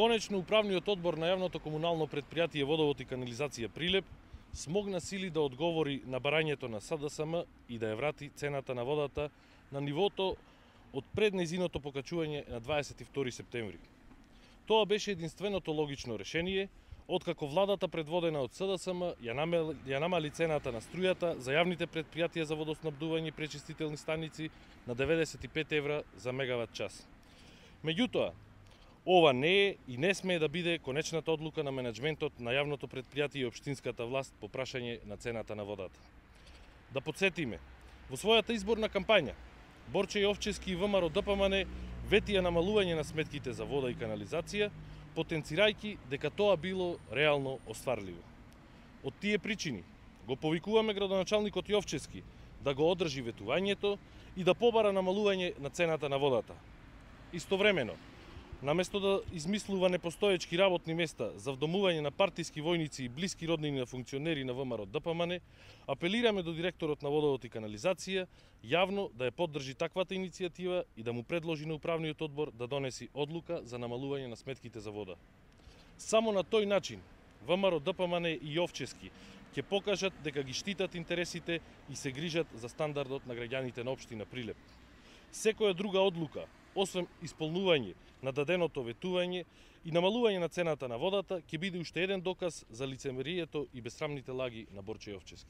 Конечно, управниот одбор на јавното комунално претпријатие Водовод и канализација Прилеп смогна сили да одговори на барањето на СДСМ и да ја врати цената на водата на нивото од пред нејзиното покачување на 22 септември. Тоа беше единственото логично решение, откако владата предводена од СДСМ ја намали цената на струјата за јавните претпријатија за водоснабдување и пречистителни станици на 95 евра за мегават час. Меѓутоа, ова не е и не смее да биде конечната одлука на менеджментот на јавното претпријатие и општинската власт по прашање на цената на водата. Да подсетиме, во својата изборна кампања, Борче Јовчевски и ВМРО ДПМН ветија намалување на сметките за вода и канализација, потенцирајќи дека тоа било реално остварливо. Од тие причини го повикуваме градоначалникот Јовчевски да го одржи ветувањето и да побара намалување на цената на водата. Истовремено, наместо да измислува непостоечки работни места за вдомување на партиски војници и блиски роднини на функционери на ВМРО ДПМН, апелираме до директорот на Водовод и канализација јавно да ја поддржи таквата иницијатива и да му предложи на управниот одбор да донеси одлука за намалување на сметките за вода. Само на тој начин ВМРО ДПМН и Јовчевски ќе покажат дека ги штитат интересите и се грижат за стандардот на граѓаните на општина Прилеп. Секоја друга одлука, освен исполнување на даденото ветување и намалување на цената на водата, ќе биде уште еден доказ за лицемерието и бесрамните лаги на Борче Јовчевски.